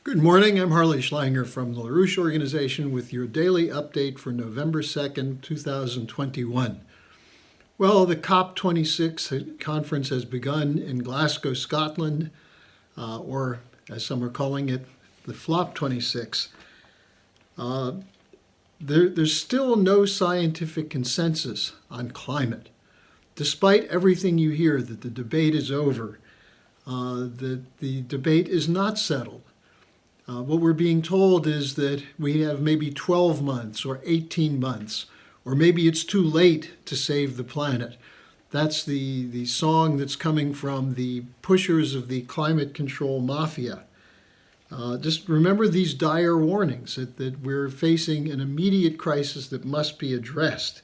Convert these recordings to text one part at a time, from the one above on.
Good morning. I'm Harley Schlanger from the LaRouche Organization with your daily update for November 2nd, 2021. Well, the COP26 conference has begun in Glasgow, Scotland, or as some are calling it, the FLOP 26. There's still no scientific consensus on climate. Despite everything you hear that the debate is over, that the debate is not settled. What we're being told is that we have maybe 12 months or 18 months, or maybe it's too late to save the planet. That's the song that's coming from the pushers of the climate control mafia. Just remember these dire warnings that we're facing an immediate crisis that must be addressed.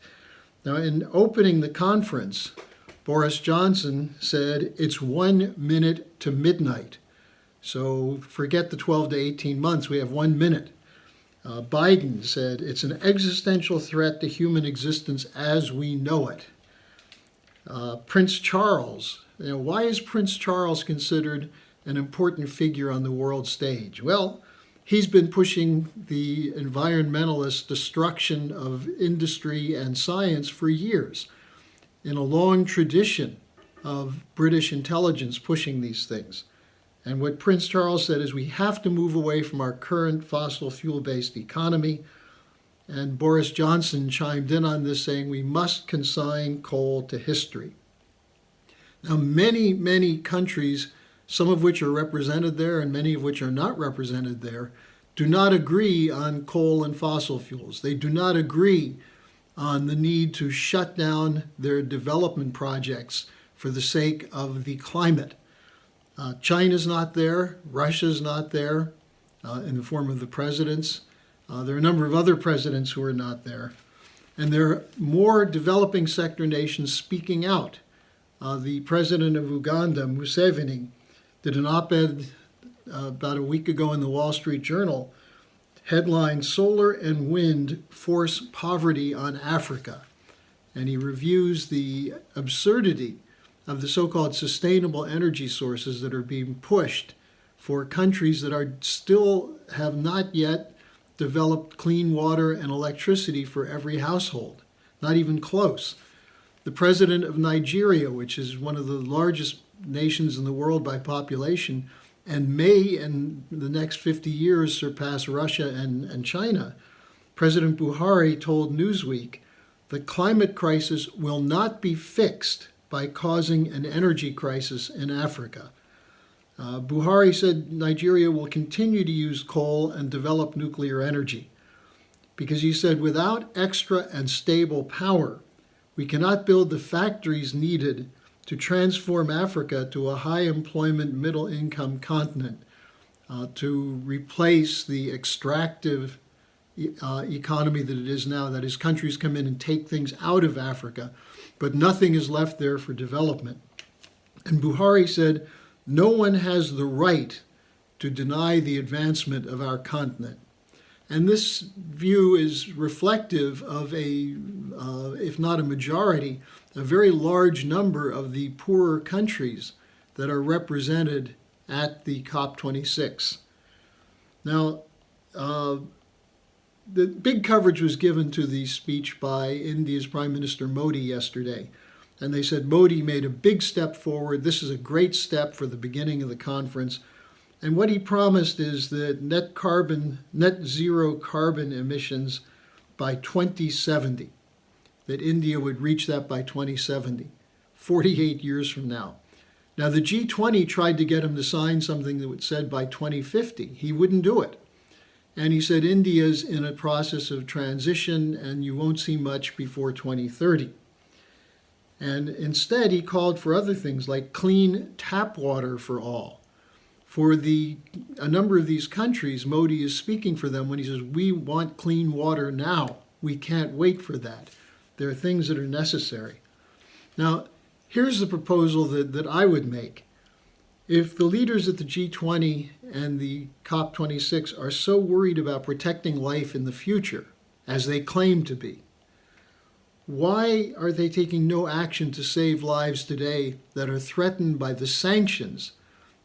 Now, in opening the conference, Boris Johnson said it's 1 minute to midnight. So forget the 12 to 18 months, we have 1 minute. Biden said it's an existential threat to human existence as we know it. Prince Charles, why is Prince Charles considered an important figure on the world stage? Well, he's been pushing the environmentalist destruction of industry and science for years, in a long tradition of British intelligence pushing these things. And what Prince Charles said is we have to move away from our current fossil fuel-based economy. And Boris Johnson chimed in on this, saying we must consign coal to history. Now, many countries, some of which are represented there and many of which are not represented there, do not agree on coal and fossil fuels. They do not agree on the need to shut down their development projects for the sake of the climate. China's not there, Russia's not there in the form of the presidents. There are a number of other presidents who are not there. And there are more developing sector nations speaking out. The president of Uganda, Museveni, did an op-ed about a week ago in the Wall Street Journal, headlined "Solar and Wind Force Poverty on Africa." And he reviews the absurdity of the so-called sustainable energy sources that are being pushed for countries that are still have not yet developed clean water and electricity for every household, not even close. The president of Nigeria, which is one of the largest nations in the world by population, and may in the next 50 years surpass Russia and China, President Buhari told Newsweek the climate crisis will not be fixed by causing an energy crisis in Africa. Buhari said Nigeria will continue to use coal and develop nuclear energy because he said without extra and stable power, we cannot build the factories needed to transform Africa to a high employment, middle income continent, to replace the extractive economy that it is now. That is, countries come in and take things out of Africa, but nothing is left there for development. And Buhari said, no one has the right to deny the advancement of our continent. And this view is reflective of if not a majority, a very large number of the poorer countries that are represented at the COP26. Now, the big coverage was given to the speech by India's Prime Minister Modi yesterday. And they said Modi made a big step forward. This is a great step for the beginning of the conference. And what he promised is that net zero carbon emissions by 2070, that India would reach that by 2070, 48 years from now. Now, the G20 tried to get him to sign something that said by 2050. He wouldn't do it. And he said India's in a process of transition and you won't see much before 2030. And instead, he called for other things like clean tap water for all. For a number of these countries, Modi is speaking for them when he says, we want clean water now. We can't wait for that. There are things that are necessary. Now, here's the proposal that I would make. If the leaders at the G20 and the COP26 are so worried about protecting life in the future, as they claim to be, why are they taking no action to save lives today that are threatened by the sanctions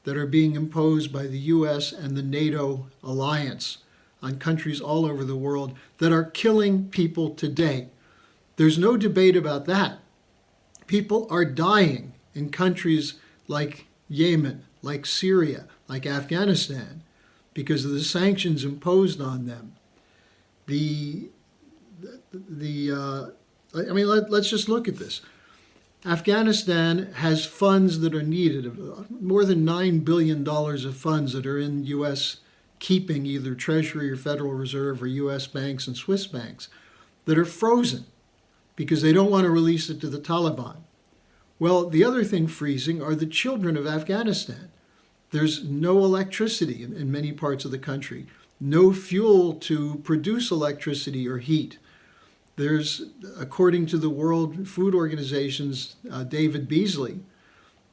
that are being imposed by the US and the NATO alliance on countries all over the world that are killing people today. There's no debate about that. People are dying in countries like Yemen, like Syria, like Afghanistan, because of the sanctions imposed on them. Let's just look at this. Afghanistan has funds that are needed, more than $9 billion of funds that are in U.S. keeping, either Treasury or Federal Reserve or U.S. banks and Swiss banks, that are frozen because they don't want to release it to the Taliban. Well, the other thing freezing are the children of Afghanistan. There's no electricity in many parts of the country, no fuel to produce electricity or heat. There's, according to the World Food Organization's David Beasley,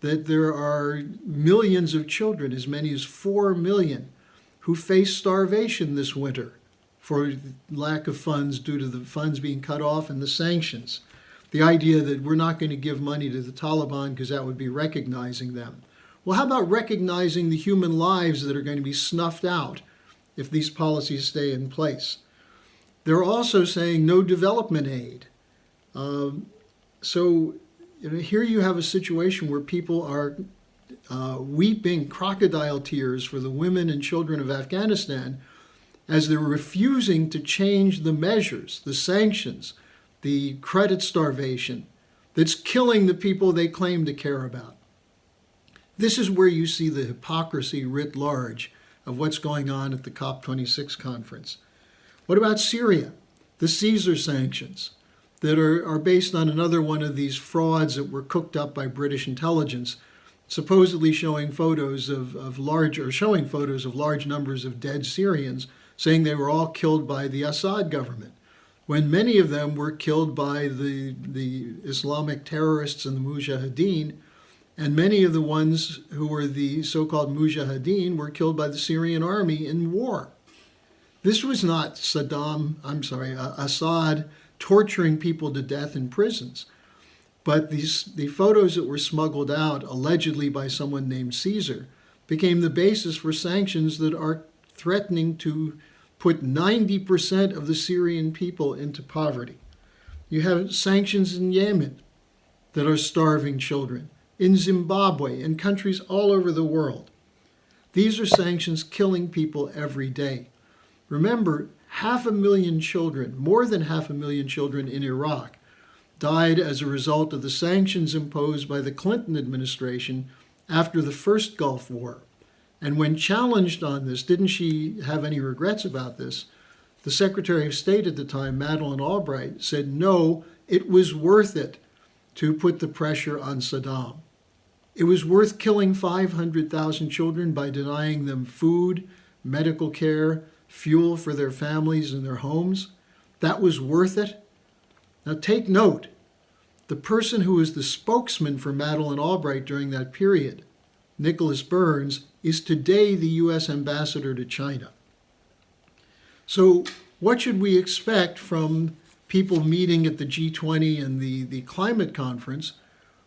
that there are millions of children, as many as 4 million, who face starvation this winter for lack of funds due to the funds being cut off and the sanctions. The idea that we're not going to give money to the Taliban because that would be recognizing them. Well, how about recognizing the human lives that are going to be snuffed out if these policies stay in place? They're also saying no development aid. Here you have a situation where people are weeping crocodile tears for the women and children of Afghanistan as they're refusing to change the measures, the sanctions, the credit starvation that's killing the people they claim to care about. This is where you see the hypocrisy writ large of what's going on at the COP26 conference. What about Syria? The Caesar sanctions that are based on another one of these frauds that were cooked up by British intelligence, supposedly showing photos of large numbers of dead Syrians, saying they were all killed by the Assad government, when many of them were killed by the Islamic terrorists and the Mujahideen, and many of the ones who were the so-called Mujahideen were killed by the Syrian army in war. This was not Assad torturing people to death in prisons. But the photos that were smuggled out, allegedly by someone named Caesar, became the basis for sanctions that are threatening to put 90% of the Syrian people into poverty. You have sanctions in Yemen that are starving children, in Zimbabwe, and countries all over the world. These are sanctions killing people every day. Remember, 500,000 children, more than 500,000 children in Iraq, died as a result of the sanctions imposed by the Clinton administration after the first Gulf War. And when challenged on this, didn't she have any regrets about this? The Secretary of State at the time, Madeleine Albright, said, no, it was worth it to put the pressure on Saddam. It was worth killing 500,000 children by denying them food, medical care, fuel for their families and their homes. That was worth it. Now take note, the person who was the spokesman for Madeleine Albright during that period, Nicholas Burns, is today the U.S. ambassador to China. So what should we expect from people meeting at the G20 and the climate conference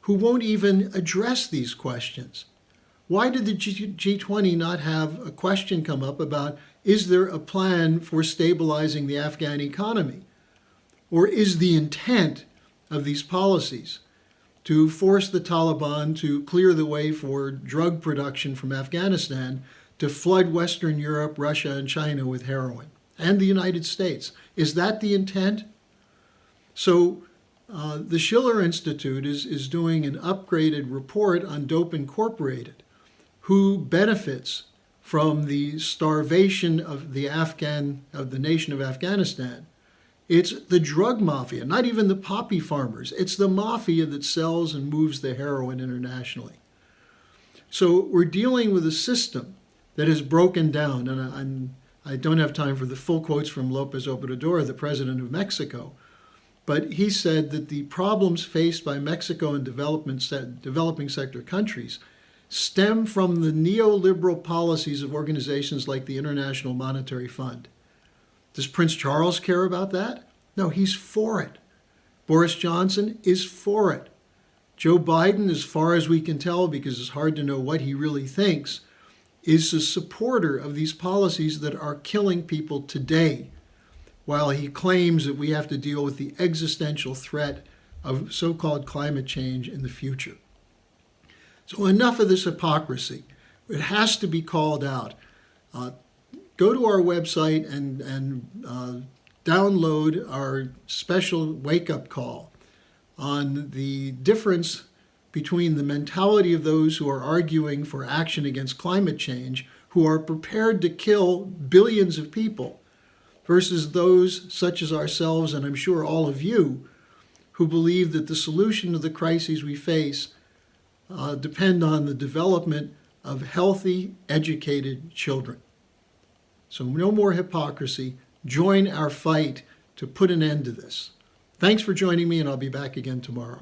who won't even address these questions? Why did the G20 not have a question come up about, is there a plan for stabilizing the Afghan economy? Or is the intent of these policies to force the Taliban to clear the way for drug production from Afghanistan to flood Western Europe, Russia, and China with heroin, and the United States? Is that the intent? So the Schiller Institute is doing an upgraded report on Dope Incorporated, who benefits from the starvation of the nation of Afghanistan. It's the drug mafia, not even the poppy farmers. It's the mafia that sells and moves the heroin internationally. So we're dealing with a system that has broken down, and I don't have time for the full quotes from López Obrador, the president of Mexico, but he said that the problems faced by Mexico and developing sector countries stem from the neoliberal policies of organizations like the International Monetary Fund. Does Prince Charles care about that? No, he's for it. Boris Johnson is for it. Joe Biden, as far as we can tell, because it's hard to know what he really thinks, is a supporter of these policies that are killing people today, while he claims that we have to deal with the existential threat of so-called climate change in the future. So enough of this hypocrisy. It has to be called out. Go to our website and download our special wake-up call on the difference between the mentality of those who are arguing for action against climate change, who are prepared to kill billions of people, versus those such as ourselves, and I'm sure all of you, who believe that the solution to the crises we face depend on the development of healthy, educated children. So no more hypocrisy. Join our fight to put an end to this. Thanks for joining me, and I'll be back again tomorrow.